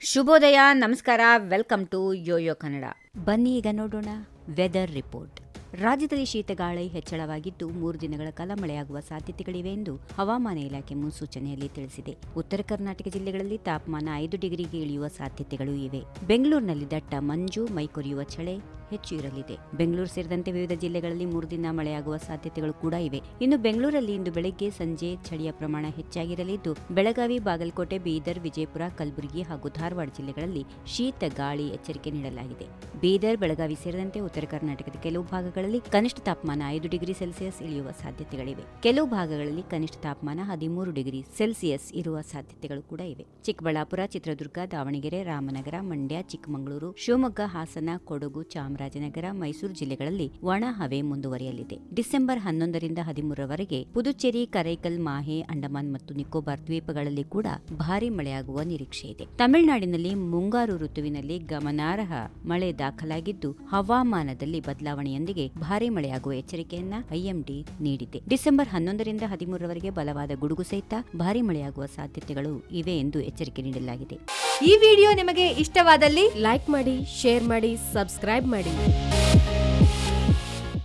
ಶುಭೋದಯ, ನಮಸ್ಕಾರ, welcome to Yoyo Kannada. ಬನ್ನಿ ಈಗ ನೋಡೋಣ ವೆದರ್ ರಿಪೋರ್ಟ್. ರಾಜ್ಯದಲ್ಲಿ ಶೀತಗಾಳಿ ಹೆಚ್ಚಳವಾಗಿದ್ದು 3 ದಿನಗಳ ಕಾಲ ಮಳೆಯಾಗುವ ಸಾಧ್ಯತೆಗಳಿವೆ ಎಂದು ಹವಾಮಾನ ಇಲಾಖೆ ಮುನ್ಸೂಚನೆಯಲ್ಲಿ ತಿಳಿಸಿದೆ. ಉತ್ತರ ಕರ್ನಾಟಕ ಜಿಲ್ಲೆಗಳಲ್ಲಿ ತಾಪಮಾನ 5 ಡಿಗ್ರಿಗೆ ಇಳಿಯುವ ಸಾಧ್ಯತೆಗಳು ಇವೆ. ಬೆಂಗಳೂರಿನಲ್ಲಿ ದಟ್ಟ ಮಂಜು, ಮೈಕೊರೆಯುವ ಚಳಿ ಹೆಚ್ಚು ಇರಲಿದೆ. ಬೆಂಗಳೂರು ಸೇರಿದಂತೆ ವಿವಿಧ ಜಿಲ್ಲೆಗಳಲ್ಲಿ 3 ದಿನ ಮಳೆಯಾಗುವ ಸಾಧ್ಯತೆಗಳು ಕೂಡ ಇವೆ. ಇನ್ನು ಬೆಂಗಳೂರಲ್ಲಿ ಇಂದು ಬೆಳಗ್ಗೆ ಸಂಜೆ ಚಳಿಯ ಪ್ರಮಾಣ ಹೆಚ್ಚಾಗಿರಲಿದ್ದು, ಬೆಳಗಾವಿ, ಬಾಗಲಕೋಟೆ, ಬೀದರ್, ವಿಜಯಪುರ, ಕಲಬುರಗಿ ಹಾಗೂ ಧಾರವಾಡ ಜಿಲ್ಲೆಗಳಲ್ಲಿ ಶೀತ ಗಾಳಿ ಎಚ್ಚರಿಕೆ ನೀಡಲಾಗಿದೆ. ಬೀದರ್, ಬೆಳಗಾವಿ ಸೇರಿದಂತೆ ಉತ್ತರ ಕರ್ನಾಟಕದ ಕೆಲವು ಭಾಗಗಳಲ್ಲಿ ಕನಿಷ್ಠ ತಾಪಮಾನ 5 ಡಿಗ್ರಿ ಸೆಲ್ಸಿಯಸ್ ಇಳಿಯುವ ಸಾಧ್ಯತೆಗಳಿವೆ. ಕೆಲವು ಭಾಗಗಳಲ್ಲಿ ಕನಿಷ್ಠ ತಾಪಮಾನ 13 ಡಿಗ್ರಿ ಸೆಲ್ಸಿಯಸ್ ಇರುವ ಸಾಧ್ಯತೆಗಳು ಕೂಡ ಇವೆ. ಚಿಕ್ಕಬಳ್ಳಾಪುರ, ಚಿತ್ರದುರ್ಗ, ದಾವಣಗೆರೆ, ರಾಮನಗರ, ಮಂಡ್ಯ, ಚಿಕ್ಕಮಗಳೂರು, ಶಿವಮೊಗ್ಗ, ಹಾಸನ, ಕೊಡಗು, ಚಾಮರಾಜನಗರ, ಮೈಸೂರು ಜಿಲ್ಲೆಗಳಲ್ಲಿ ಒಣ ಹವೆ ಮುಂದುವರಿಯಲಿದೆ. ಡಿಸೆಂಬರ್ 11ರಿಂದ 13ರವರೆಗೆ ಪುದುಚೇರಿ, ಕರೈಕಲ್, ಮಾಹೆ, ಅಂಡಮಾನ್ ಮತ್ತು ನಿಕೋಬಾರ್ ದ್ವೀಪಗಳಲ್ಲಿ ಕೂಡ ಭಾರೀ ಮಳೆಯಾಗುವ ನಿರೀಕ್ಷೆ ಇದೆ. ತಮಿಳುನಾಡಿನಲ್ಲಿ ಮುಂಗಾರು ಋತುವಿನಲ್ಲಿ ಗಮನಾರ್ಹ ಮಳೆ ದಾಖಲಾಗಿದ್ದು, ಹವಾಮಾನದಲ್ಲಿ ಬದಲಾವಣೆಯೊಂದಿಗೆ ಭಾರೀ ಮಳೆಯಾಗುವ ಎಚ್ಚರಿಕೆಯನ್ನ ಐಎಂಡಿ ನೀಡಿದೆ. ಡಿಸೆಂಬರ್ 11ರಿಂದ 13ರವರೆಗೆ ಬಲವಾದ ಗುಡುಗು ಸಹಿತ ಭಾರೀ ಮಳೆಯಾಗುವ ಸಾಧ್ಯತೆಗಳು ಇವೆ ಎಂದು ಎಚ್ಚರಿಕೆ ನೀಡಲಾಗಿದೆ. ಈ ವಿಡಿಯೋ ನಿಮಗೆ ಇಷ್ಟವಾದಲ್ಲಿ ಲೈಕ್ ಮಾಡಿ, ಶೇರ್ ಮಾಡಿ, ಸಬ್ಸ್ಕ್ರೈಬ್ ಮಾಡಿ.